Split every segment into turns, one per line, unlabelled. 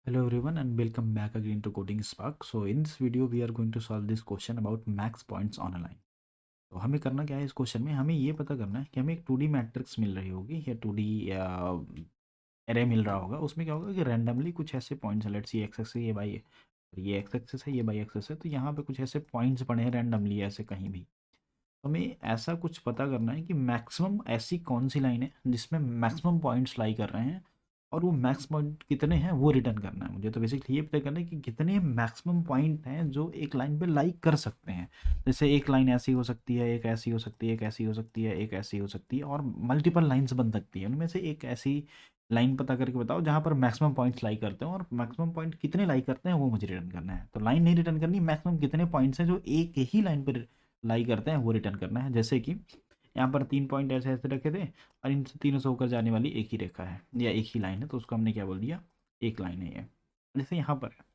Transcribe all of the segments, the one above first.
Hello everyone and welcome back again to Coding Spark. So in this video we are going to solve this question about max points on a line. तो हमें करना क्या है इस question में, हमें ये पता करना है कि हमें एक 2D मैट्रिक्स मिल रही होगी या 2D एरे मिल रहा होगा। उसमें क्या होगा कि रैंडमली कुछ ऐसे पॉइंट्स, लेट्स ये एक्स एक्सिस, ये एक्स एक्सिस है, ये वाई एक्सिस है, तो यहाँ पे कुछ ऐसे पॉइंट्स पड़े हैं रैंडमली ऐसे कहीं भी। तो हमें ऐसा कुछ पता करना है कि मैक्सिमम ऐसी कौन सी लाइन है जिसमें मैक्सिमम पॉइंट्स लाई कर रहे हैं और वो मैक्स पॉइंट कितने हैं वो रिटर्न करना है मुझे। तो बेसिकली ये पता करना है कि कितने मैक्सिमम पॉइंट हैं जो एक लाइन पे लाइक कर सकते हैं। जैसे एक लाइन ऐसी हो सकती है, एक ऐसी हो सकती है, एक ऐसी हो सकती है, एक ऐसी हो सकती है, और मल्टीपल लाइन्स बन सकती है। उनमें से एक ऐसी लाइन पता करके बताओ जहाँ पर मैक्सिमम पॉइंट्स लाइक करते हैं, और मैक्सिमम पॉइंट कितने लाइक करते हैं वो मुझे रिटर्न करना है। तो लाइन नहीं रिटर्न करनी, मैक्सिमम कितने पॉइंट्स हैं जो एक ही लाइन पर लाई करते हैं वो रिटर्न करना है। जैसे कि यहाँ पर 3 पॉइंट ऐसे ऐसे रखे थे और इन तीनों से होकर जाने वाली एक ही रेखा है या एक ही लाइन है, तो उसको हमने क्या बोल दिया, एक लाइन है ये। जैसे यहाँ पर है,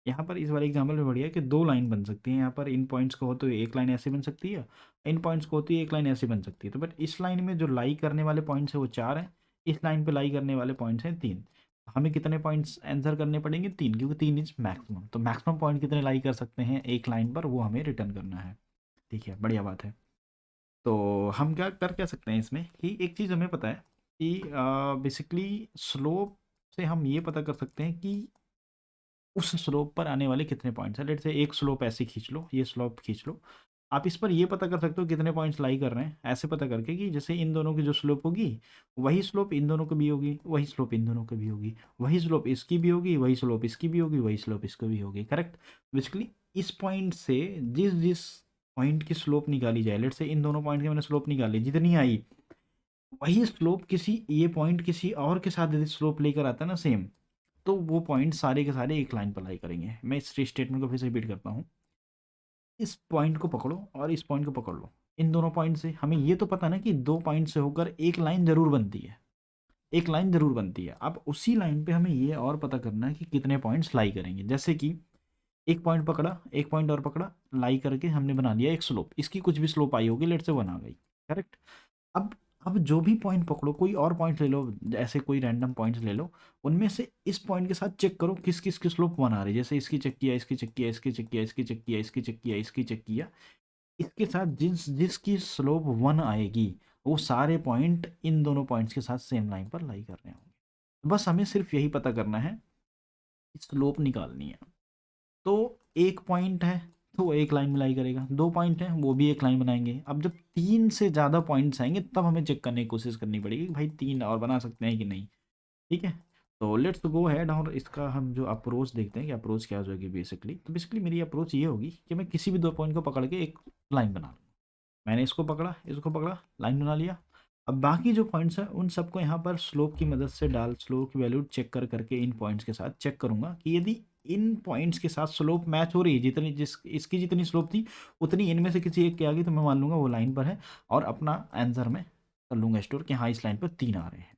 यहाँ पर इस वाले एग्जाम्पल में बढ़िया कि दो लाइन बन सकती है। यहाँ पर इन पॉइंट्स को हो तो एक लाइन ऐसे बन सकती है, इन पॉइंट्स को होती है एक लाइन ऐसे बन सकती है। तो बट इस लाइन में जो लाई करने वाले पॉइंट्स है वो 4 हैं, इस लाइन पे लाई करने वाले पॉइंट्स हैं 3। हमें कितने पॉइंट्स आंसर करने पड़ेंगे? 3, क्योंकि 3 इज मैक्सिमम। तो मैक्सिमम पॉइंट कितने लाई कर सकते हैं एक लाइन पर वो हमें रिटर्न करना है। ठीक है, बढ़िया बात है। तो हम क्या सकते हैं इसमें कि एक चीज़ हमें पता है कि बेसिकली स्लोप से हम ये पता कर सकते हैं कि उस स्लोप पर आने वाले कितने पॉइंट्स हैं। लेट से एक स्लोप ऐसे खींच लो, ये स्लोप खींच लो, आप इस पर ये पता कर सकते हो कितने पॉइंट्स लाई कर रहे हैं, ऐसे पता करके कि जैसे इन दोनों की जो स्लोप होगी वही स्लोप इन दोनों की भी होगी, वही स्लोप इन दोनों की भी होगी, वही स्लोप इसकी भी होगी, वही स्लोप इसकी भी होगी, वही स्लोप इसकी भी होगी। करेक्ट। बेसिकली इस पॉइंट से जिस जिस पॉइंट की स्लोप निकाली जाए, लेट से इन दोनों पॉइंट की मैंने स्लोप निकाली, जितनी आई वही स्लोप किसी ये पॉइंट किसी और के साथ यदि स्लोप लेकर आता है ना सेम, तो वो पॉइंट सारे के सारे एक लाइन पर लाई करेंगे। मैं इस स्टेटमेंट को फिर से रिपीट करता हूँ। इस पॉइंट को पकड़ो और इस पॉइंट को पकड़ लो, इन दोनों पॉइंट से हमें ये तो पता ना कि दो पॉइंट से होकर एक लाइन जरूर बनती है, एक लाइन जरूर बनती है। अब उसी लाइन पे हमें ये और पता करना है कि कितने पॉइंट्स लाई करेंगे। जैसे कि एक पॉइंट पकड़ा, एक पॉइंट और पकड़ा, लाई करके हमने बना लिया एक स्लोप, इसकी कुछ भी स्लोप आई होगी, लेट से 1 आ गई। करेक्ट। अब अब जो भी पॉइंट पकड़ो, कोई और पॉइंट ले लो, ऐसे कोई रैंडम पॉइंट्स ले लो, उनमें से इस पॉइंट के साथ चेक करो किस किस की स्लोप 1 आ रही है। जैसे इसकी चेक किया, इसकी चेक किया, इसकी चेक किया, इसकी चेक किया, इसकी चेक किया, इसकी चेक किया, इसके साथ जिसकी स्लोप 1 आएगी वो सारे पॉइंट इन दोनों पॉइंट्स के साथ सेम लाइन पर लाई कर रहे होंगे। बस हमें सिर्फ यही पता करना है, स्लोप निकालनी है। तो एक पॉइंट है तो वो एक लाइन में लाई करेगा, दो पॉइंट है वो भी एक लाइन बनाएंगे। अब जब 3 से ज़्यादा पॉइंट्स आएंगे तब हमें चेक करने की कोशिश करनी पड़ेगी कि भाई 3 और बना सकते हैं कि नहीं। ठीक है। तो लेट्स गो हैड और इसका हम जो अप्रोच देखते हैं कि अप्रोच क्या हो जाएगी। बेसिकली तो बेसिकली मेरी अप्रोच ये होगी कि मैं किसी भी दो पॉइंट को पकड़ के एक लाइन बना लूँ। मैंने इसको पकड़ा, लाइन बना लिया। अब बाकी जो पॉइंट्स हैं उन सबको यहाँ पर स्लोप की मदद से स्लोप की वैल्यू चेक कर करके इन पॉइंट्स के साथ चेक करूंगा कि यदि इन पॉइंट्स के साथ स्लोप मैच हो रही है, जितनी जिस इसकी जितनी स्लोप थी उतनी इनमें से किसी एक की आ गई, तो मैं मान लूंगा वो लाइन पर है और अपना आंसर में कर लूंगा स्टोर कि हाँ इस लाइन पर 3 आ रहे हैं।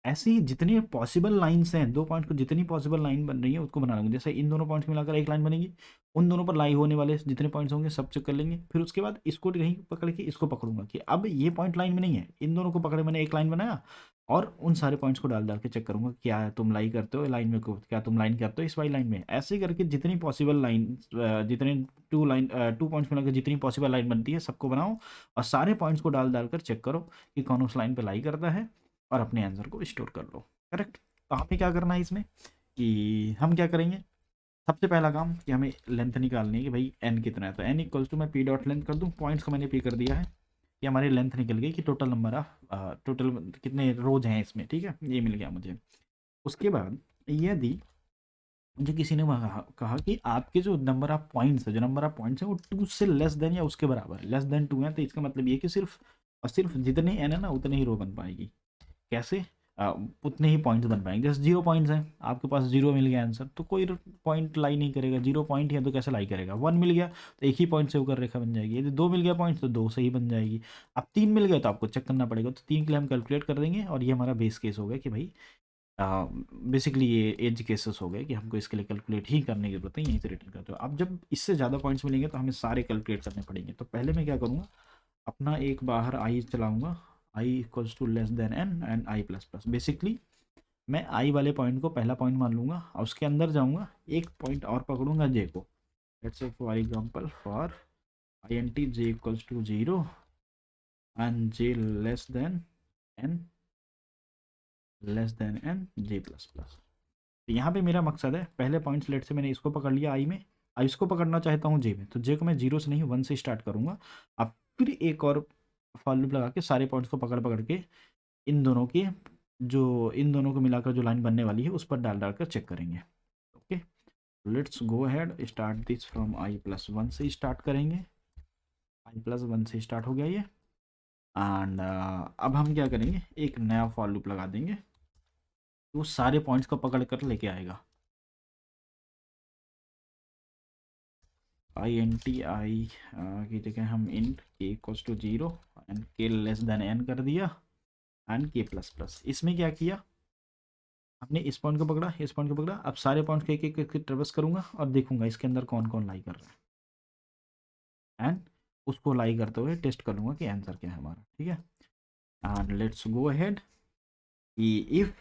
ऐसे ही जितनी पॉसिबल लाइन्स हैं, दो पॉइंट को जितनी पॉसिबल लाइन बन रही है उसको बना लूंगा। जैसे इन दोनों पॉइंट्स मिलाकर एक लाइन बनेगी, उन दोनों पर लाई होने वाले जितने पॉइंट्स होंगे सब चेक कर लेंगे। फिर उसके बाद इसको कहीं पकड़ के इसको पकड़ूंगा कि अब ये पॉइंट लाइन में नहीं है, इन दोनों को पकड़े मैंने एक लाइन बनाया, और उन सारे पॉइंट्स को डाल डाल के चेक करूंगा क्या तुम लाई करते हो लाइन में को, क्या तुम लाइन करते हो इस वाली लाइन में। ऐसे करके जितनी पॉसिबल लाइन, जितने टू पॉइंट्स मिलाकर जितनी पॉसिबल लाइन बनती है सबको बनाओ और सारे पॉइंट्स को डाल डाल कर चेक करो कि कौन उस लाइन पर लाई करता है, और अपने आंसर को स्टोर कर लो। करेक्ट। तो हमें क्या करना है इसमें कि हम क्या करेंगे, सबसे पहला काम कि हमें लेंथ निकालनी है कि भाई एन कितना है। तो एन इक्वल्स टू मैं पी डॉट लेंथ कर दूँ, पॉइंट्स को मैंने पी कर दिया है, कि हमारी लेंथ निकल गई कि टोटल नंबर ऑफ टोटल कितने रोज हैं इसमें। ठीक है, ये मिल गया मुझे। उसके बाद यदि मुझे किसी ने कहा कि आपके जो नंबर ऑफ पॉइंट्स है, जो नंबर ऑफ पॉइंट्स है वो 2 से लेस देन या उसके बराबर, लेस देन 2 है, तो इसका मतलब ये कि सिर्फ और सिर्फ जितने एन है ना उतने ही रो बन पाएगी। कैसे? उतने ही पॉइंट्स बन पाएंगे। जैसे 0 पॉइंट्स हैं, आपके पास 0 मिल गया आंसर, तो कोई पॉइंट लाई नहीं करेगा। 0 पॉइंट है तो कैसे लाई करेगा। 1 मिल गया तो एक ही पॉइंट से होकर रेखा बन जाएगी। यदि 2 मिल गया पॉइंट तो 2 से ही बन जाएगी। अब 3 मिल गया तो आपको चेक करना पड़ेगा। तो 3 के लिए हम कैलकुलेट कर देंगे, और ये हमारा बेस केस हो गया कि भाई बेसिकली ये एज केसेस हो गए कि हमको इसके लिए कैलकुलेट ही करने की जरूरत है, यहीं से रिटर्न करते हो। अब जब इससे ज़्यादा पॉइंट्स मिलेंगे तो हमें सारे कैलकुलेट करने पड़ेंगे। तो पहले मैं क्या करूँगा, अपना एक बाहर आई चलाऊंगा, i equals to less than n and i plus plus. Basically मैं आई वाले पॉइंट को पहला पॉइंट मान लूँगा और उसके अंदर जाऊँगा, एक पॉइंट और पकड़ूंगा जे को। Let's say for example for I N T J equals to 0 and J less than N J plus plus. तो यहाँ पे मेरा मकसद है, पहले पॉइंट्स लेट से मैंने इसको पकड़ लिया आई में, अब इसको पकड़ना चाहता हूँ जे में, तो जे को मैं 0 से नहीं 1 से स्टार्ट करूँगा। अब फिर एक और फॉर लूप लगा के सारे पॉइंट्स को पकड़ पकड़ के इन दोनों की इन दोनों को मिलाकर जो लाइन बनने वाली है उस पर डाल डाल कर चेक करेंगे। Okay, let's go ahead, start this from I plus 1 से स्टार्ट करेंगे। आई प्लस 1 से स्टार्ट हो गया ये। एंड अब हम क्या करेंगे, एक नया फॉर लूप लगा देंगे, तो सारे पॉइंट्स को पकड़ कर लेके आएगा। आई एन टी आई की जगह हम इंट के इक्वल्स टू 0 एंड के लेस देन एन कर दिया एंड के प्लस प्लस। इसमें क्या किया हमने, इस पॉइंट को पकड़ा, इस पॉइंट को पकड़ा, अब सारे पॉइंट्स को एक एक करके ट्रेवर्स करूंगा और देखूंगा इसके अंदर कौन कौन लाई कर रहा है एंड उसको लाई करते हुए टेस्ट करूंगा कि आंसर क्या है हमारा। ठीक है, and let's go ahead, if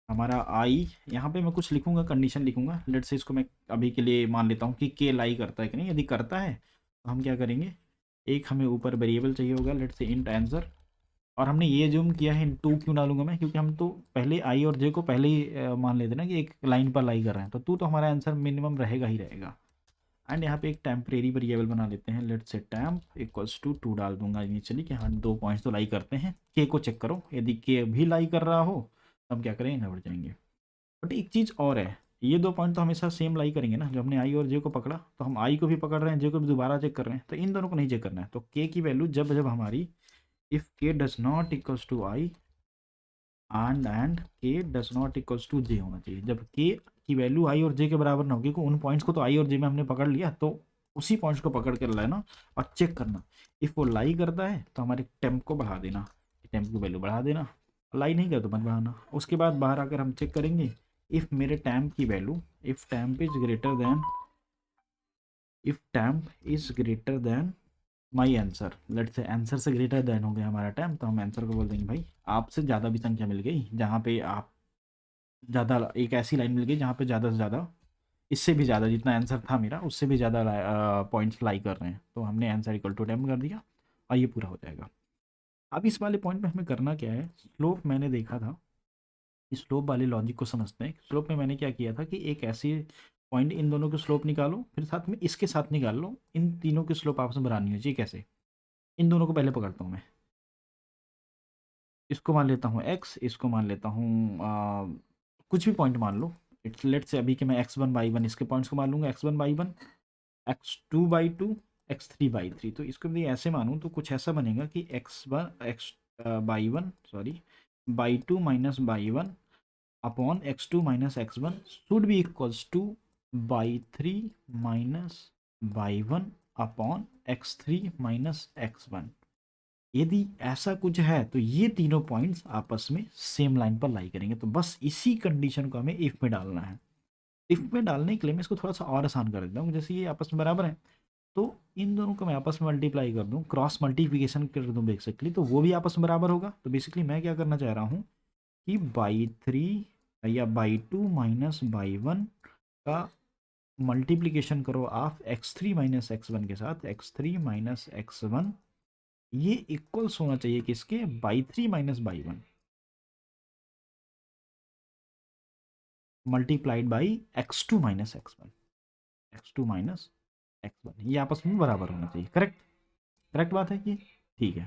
हमारा आई, यहाँ पे मैं कुछ लिखूंगा, कंडीशन लिखूंगा। लेट्स से इसको मैं अभी के लिए मान लेता हूँ कि के लाई करता है कि नहीं। यदि करता है तो हम क्या करेंगे, एक हमें ऊपर वेरिएबल चाहिए होगा, लेट्स से इंट आंसर। और हमने ये जूम किया है, टू क्यों डालूंगा मैं, क्योंकि हम तो पहले आई और जे को पहले ही मान लेते ना कि एक लाइन पर लाई कर रहे हैं, तो टू तो हमारा आंसर मिनिमम रहेगा ही रहेगा। एंड यहाँ पे एक टेम्परेरी वेरिएबल बना लेते हैं, let's say temp equals to 2 डाल दूंगा इनिशियली कि हाँ 2 पॉइंट्स तो लाई करते हैं। के को चेक करो, यदि के भी लाई कर रहा हो तो हम क्या करेंगे, यहाँ बढ़ जाएंगे। बट एक चीज़ और है, ये 2 पॉइंट तो हमेशा सेम लाई करेंगे ना। जब हमने आई और जे को पकड़ा तो हम आई को भी पकड़ रहे हैं, जे को भी दोबारा चेक कर रहे हैं, तो इन दोनों को नहीं चेक करना है। तो के की वैल्यू जब जब हमारी, if K does not equals to I and K does not equals to J होना चाहिए। जब के की वैल्यू आई और जे के बराबर ना हो, क्योंकि उन पॉइंट्स को तो आई और जे में हमने पकड़ लिया, तो उसी पॉइंट्स को पकड़ कर लेना और चेक करना। इफ़ वो लाई करता है तो हमारे टेम्प को बढ़ा देना, टेम्प की वैल्यू बढ़ा देना, लाई नहीं कर तो मत बढ़ाना। उसके बाद बाहर आकर हम चेक करेंगे, इफ़ मेरे टैम्प की वैल्यू, if temp is greater than, if temp is greater than my answer, let say answer से ग्रेटर देन हो गया हमारा टाइम, तो हम आंसर को बोल देंगे भाई आपसे ज़्यादा भी संख्या मिल गई, जहाँ पे आप ज़्यादा, एक ऐसी लाइन मिल गई जहाँ पे ज़्यादा से ज़्यादा, इससे भी ज़्यादा जितना आंसर था मेरा उससे भी ज़्यादा पॉइंट्स लाई कर रहे हैं, तो हमने आंसर इक्वल टू 10 कर दिया और ये पूरा हो जाएगा। अब इस वाले पॉइंट में हमें करना क्या है, स्लोप मैंने देखा था, इस स्लोप वाले लॉजिक को समझते हैं। स्लोप में मैंने क्या किया था कि एक ऐसी पॉइंट, इन दोनों के स्लोप निकालो, फिर साथ में इसके साथ निकाल लो, इन तीनों की स्लोप आपस में बराबरनी हो चाहिए। कैसे, इन दोनों को पहले पकड़ता हूँ मैं, इसको मान लेता हूँ x, इसको मान लेता हूँ कुछ भी पॉइंट मान लो, इट्स लेट से अभी कि मैं x1/1 इसके पॉइंट्स को मान लूँगा, x1/1, x2/2, x3/3। तो इसको भी ऐसे मानूँ तो कुछ ऐसा बनेगा कि x1 sorry by 2 minus by 1 upon x2 minus x1 should be equals two by 3 minus by 1 upon x3 minus x1। यदि ऐसा कुछ है तो ये तीनों पॉइंट्स आपस में सेम लाइन पर लाई करेंगे। तो बस इसी कंडीशन को हमें इफ़ में डालना है। इफ़ में डालने के लिए मैं इसको थोड़ा सा और आसान कर देता हूँ, जैसे ये आपस में बराबर है तो इन दोनों को मैं आपस में मल्टीप्लाई कर दूँ, क्रॉस मल्टीप्लिकेशन कर दूँ बेसिकली, तो वो भी आपस में बराबर होगा। तो बेसिकली मैं क्या करना चाह रहा हूँ कि बाई 3 या बाई 2 माइनस बाई 1 का मल्टीप्लिकेशन करो आप x3 माइनस x1 के साथ, x3 माइनस x1 ये इक्वल्स होना चाहिए किसके, by 3 minus by 1 multiplied by x2 minus x1, x2 minus x1 ये आपस में बराबर होना चाहिए। करेक्ट, करेक्ट बात है ये, ठीक है।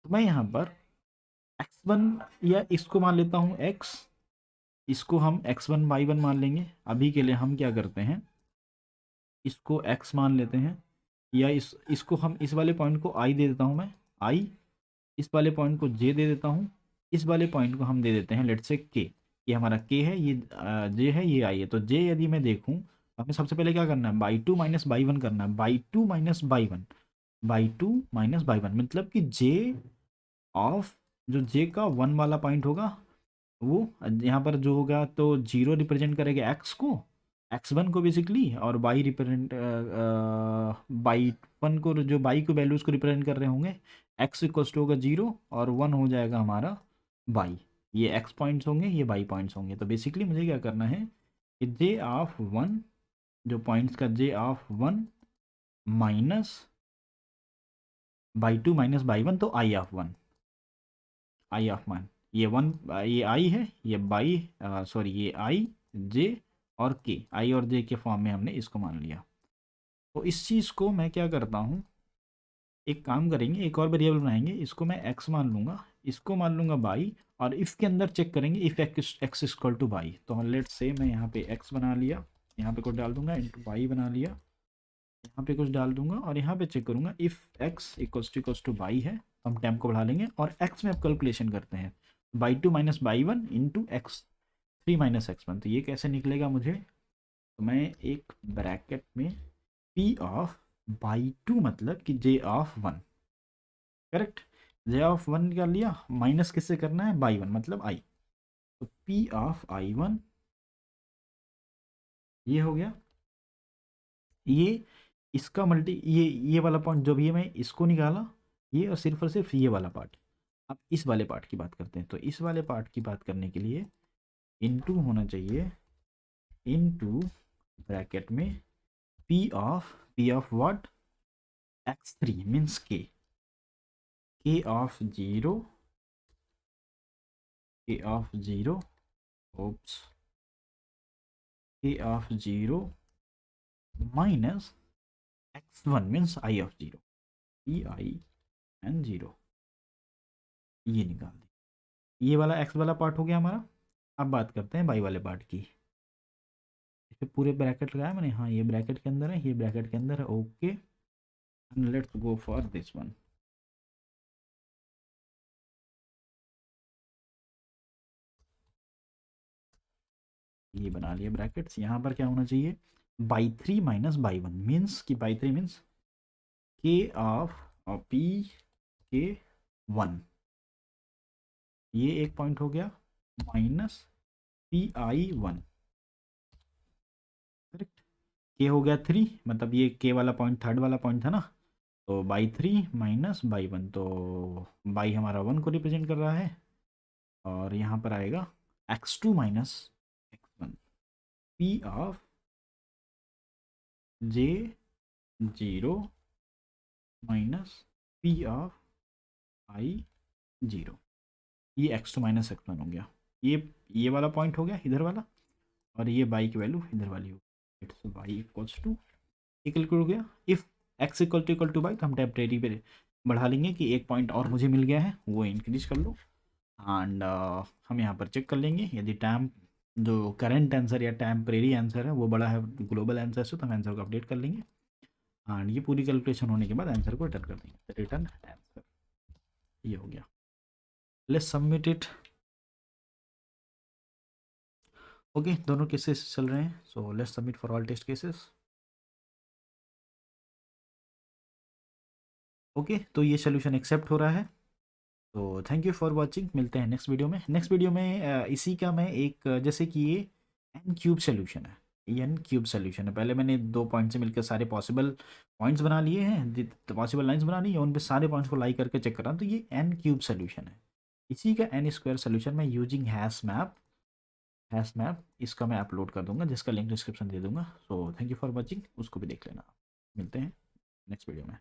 तो मैं यहाँ पर x1 या इसको मान लेता हूँ x, इसको हम x1/1 मान लेंगे। अभी के लिए हम क्या करते हैं, इसको x मान लेते हैं, या इसको हम इस वाले पॉइंट को i दे देता हूँ मैं, i, इस वाले पॉइंट को j दे देता हूँ, इस वाले पॉइंट को हम दे देते हैं लेट्स से k। ये हमारा k है, ये j है, ये i है। तो j यदि मैं देखूँ तो हमें सबसे पहले क्या करना है, बाई 2 माइनस बाई 1 करना है, by 2 minus by 1, by 2 minus by 1 मतलब कि j ऑफ, जो j का 1 वाला पॉइंट होगा वो यहाँ पर जो होगा तो 0 रिप्रेजेंट करेगा x को, x1 को बेसिकली, और बाई रिप्रेजेंट बाई 1 को, जो बाई को वैल्यूज़ को रिप्रेजेंट कर रहे होंगे, x इक्वल्स टू होगा 0 और 1 हो जाएगा हमारा बाई। ये x पॉइंट्स होंगे, ये y पॉइंट्स होंगे। तो बेसिकली मुझे क्या करना है कि j ऑफ 1, जो पॉइंट्स का j of 1 minus by 2 minus by 1, तो i ऑफ 1, i ऑफ 1, ये 1, ये i है, ये बाई सॉरी ये i, j और k, i और j के फॉर्म में हमने इसको मान लिया। तो इस चीज़ को मैं क्या करता हूँ, एक काम करेंगे, एक और वेरिएबल बनाएंगे, इसको मैं x मान लूँगा, इसको मान लूँगा बाई, और इफ़ के अंदर चेक करेंगे if x equal to by. तो लेट्स से मैं यहाँ पे x बना लिया, यहाँ पे कुछ डाल दूंगा, इंटू बाई बना लिया, यहाँ पे कुछ डाल दूंगा, और यहाँ पे चेक करूँगा if x equals two by है, तो हम टेम्प को बढ़ा लेंगे, और x में अब कैलकुलेशन करते हैं, by 2 minus by 1 into x 3 minus x1। तो ये कैसे निकलेगा मुझे, तो मैं एक ब्रैकेट में p ऑफ बाई 2 मतलब कि j of 1, correct, j of 1 निकाल लिया, माइनस किससे करना है, बाई 1 मतलब i, तो p ऑफ i1 ये हो गया। ये इसका मल्टी ये वाला पॉइंट जो भी है, मैं इसको निकाला, ये और सिर्फ ये वाला पार्ट। अब इस वाले पार्ट की बात करते हैं। तो इस वाले पार्ट की बात करने के लिए इनटू होना चाहिए, इनटू ब्रैकेट में p of what, x3 means k of 0, k of 0, oops, k of 0 minus x1 means i of 0, i and 0, ये निकाल दें। ये वाला x वाला पार्ट हो गया हमारा। अब बात करते हैं बाई वाले पार्ट की। इस पे पूरे ब्रैकेट लगाया मैंने, हाँ ये ब्रैकेट के अंदर है, ये ब्रैकेट के अंदर है, okay, and let's go for this one. ये बना लिया ब्रैकेट्स। यहाँ पर क्या होना चाहिए, बाई 3 माइनस बाई 1 मीन्स कि by 3 means k of p k 1, ये एक पॉइंट हो गया, minus P I 1, correct, k हो गया 3, मतलब ये k वाला पॉइंट थर्ड वाला पॉइंट था ना, तो बाई 3 माइनस बाई 1, तो बाई हमारा 1 को रिप्रेजेंट कर रहा है, और यहाँ पर आएगा x2 minus x1, p of j 0 minus p of i 0, ये x2 माइनस x1 हो गया। ये वाला पॉइंट हो गया इधर वाला, और ये बाई की वैल्यू इधर वाली हो गई, it's by equals to, calculate हो गया। If x equal to by, तो हम टेम्परेरी पे बढ़ा लेंगे कि एक पॉइंट और मुझे मिल गया है, वो इंक्रीज कर लो, एंड हम यहाँ पर चेक कर लेंगे यदि टैम्प जो करंट आंसर या टेम्परेरी आंसर है वो बड़ा है ग्लोबल आंसर से, तो हम आंसर को अपडेट कर लेंगे, एंड ये पूरी कैलकुलेशन होने के बाद आंसर को रिटर्न कर देंगे, रिटर्न आंसर, ये हो गया। Let's submit it. ओके, दोनों केसेस चल रहे हैं, so let's submit for all test cases. Okay, तो ये सोल्यूशन एक्सेप्ट हो रहा है। तो थैंक यू फॉर वाचिंग, मिलते हैं नेक्स्ट वीडियो में। नेक्स्ट वीडियो में इसी का मैं एक जैसे कि ये एन क्यूब सोल्यूशन है, ये एन क्यूब सोल्यूशन है। पहले मैंने 2 पॉइंट से मिलकर सारे पॉसिबल पॉइंट्स बना लिए हैं, पॉसिबल लाइंस बना ली है, उन पे सारे पॉइंट्स को लाई करके चेक कर रहा हूँ, तो ये एन क्यूब सोल्यूशन है। इसी का एन स्क्वायर सोल्यूशन मैं यूजिंग हैश मैप इसका मैं अपलोड कर दूंगा, जिसका लिंक डिस्क्रिप्शन दे दूंगा। So thank you for watching, उसको भी देख लेना। मिलते हैं नेक्स्ट वीडियो में।